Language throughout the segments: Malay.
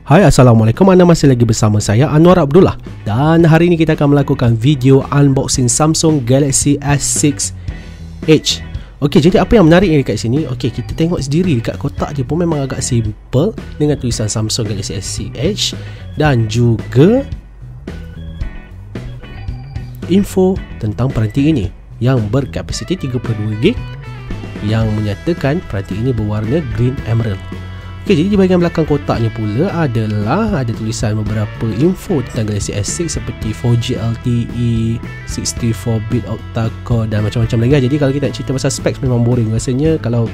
Hai, Assalamualaikum. Anda masih lagi bersama saya, Anwar Abdullah. Dan hari ini kita akan melakukan video unboxing Samsung Galaxy S6 Edge. Okey, jadi apa yang menarik dekat sini? Okey, kita tengok sendiri dekat kotak dia pun memang agak simple dengan tulisan Samsung Galaxy S6 Edge. Dan juga info tentang peranti ini yang berkapasiti 32GB yang menyatakan peranti ini berwarna green emerald. Okey, jadi di bahagian belakang kotaknya pula ada tulisan beberapa info tentang Galaxy S6 seperti 4G LTE, 64-bit octa-core dan macam-macam lagi. Jadi kalau kita nak cerita pasal specs memang boring rasanya. Kalau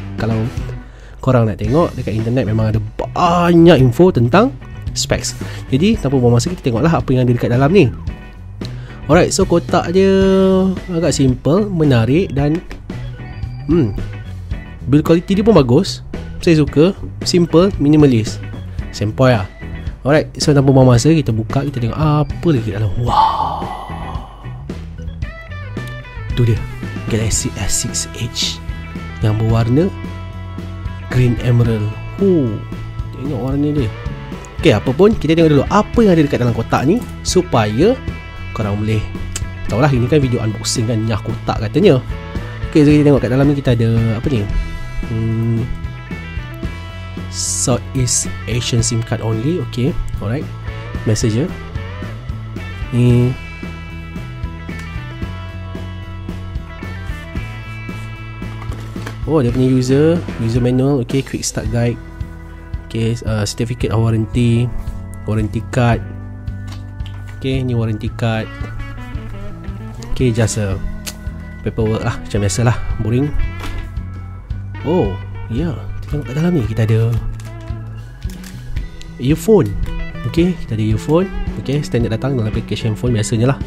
korang nak tengok dekat internet memang ada banyak info tentang specs. Jadi tanpa buang masa, kita tengoklah apa yang ada dekat dalam ni. Alright, so kotak dia agak simple, menarik dan build quality dia pun bagus. Saya suka, simple, minimalis. Sempoi lah. Alright, so tanpa buang masa, kita buka, kita tengok apa lagi dalam. Wow, tu dia Galaxy S6 Edge yang berwarna green emerald. Tengok warna dia. Okay, apa pun, kita tengok dulu apa yang ada dekat dalam kotak ni supaya korang boleh tahulah. Ini kan video unboxing kan, nyah kotak katanya. Okay, so kita tengok kat dalam ni kita ada apa ni? Southeast Asian SIM card only. Okay, alright. Messenger ni dia punya user manual. Okay, quick start guide. Okay, certificate of warranty card. Okay, ni warranty card. Okay, just paperwork lah, macam biasa lah, boring. Tengok kat dalam ni kita ada earphone. Okay, kita ada earphone. Okay, standard datang dalam package handphone biasanya lah.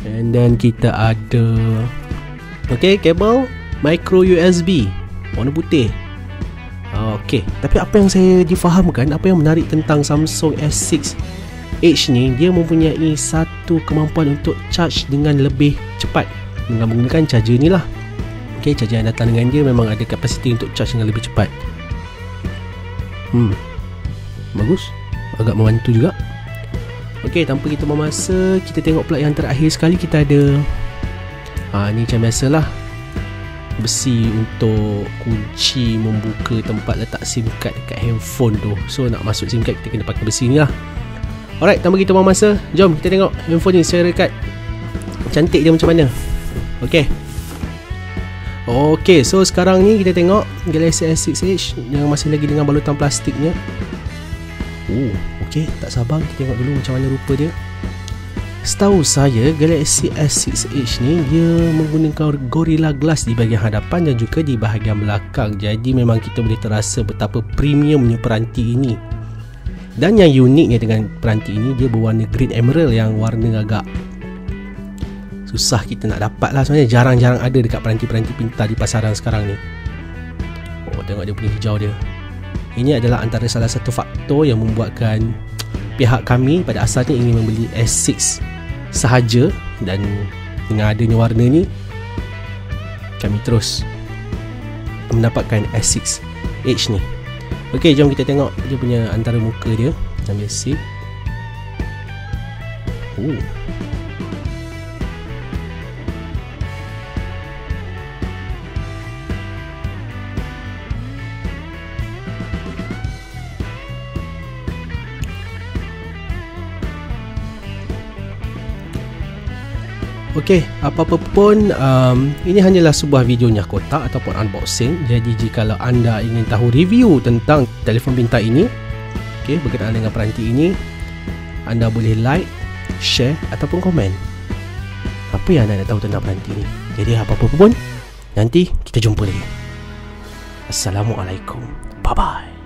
And then kita ada kabel micro USB warna putih. Okay, tapi apa yang saya difahamkan, apa yang menarik tentang Samsung S6 Edge ni, dia mempunyai satu kemampuan untuk charge dengan lebih cepat dengan menggunakan charger ni lah. Okay, charger yang datang dengan dia memang ada kapasiti untuk charge dengan lebih cepat. Bagus, agak membantu juga. Okay, tanpa kita buang masa, kita tengok pula yang terakhir sekali. Kita ada ni macam biasalah, besi untuk kunci membuka tempat letak SIM card dekat handphone tu. So nak masuk SIM card, kita kena pakai besi ni lah. Alright, tanpa kita buang masa, jom kita tengok handphone ni secara dekat, cantik dia macam mana. Okay, so sekarang ni kita tengok Galaxy S6 Edge yang masih lagi dengan balutan plastiknya. Okay, tak sabar kita tengok dulu macam mana rupa dia. Setahu saya Galaxy S6 Edge ni dia menggunakan Gorilla Glass di bahagian hadapan dan juga di bahagian belakang. Jadi memang kita boleh terasa betapa premiumnya peranti ini. Dan yang uniknya dengan peranti ini, dia berwarna green emerald yang warna agak susah kita nak dapat lah. Sebenarnya jarang-jarang ada dekat peranti-peranti pintar di pasaran sekarang ni. Tengok dia punya hijau dia. Ini adalah antara salah satu faktor yang membuatkan pihak kami pada asalnya ingin membeli S6 sahaja. Dan dengan adanya warna ni, kami terus mendapatkan S6 Edge ni. Ok, jom kita tengok dia punya antara muka dia. Ambil SIM. Okey, apa-apa pun, ini hanyalah sebuah video nyah kotak ataupun unboxing. Jadi jikalau anda ingin tahu review tentang telefon pintar ini, berkenaan dengan peranti ini, anda boleh like, share ataupun komen apa yang anda nak tahu tentang peranti ini. Jadi apa-apa pun, nanti kita jumpa lagi. Assalamualaikum. Bye-bye.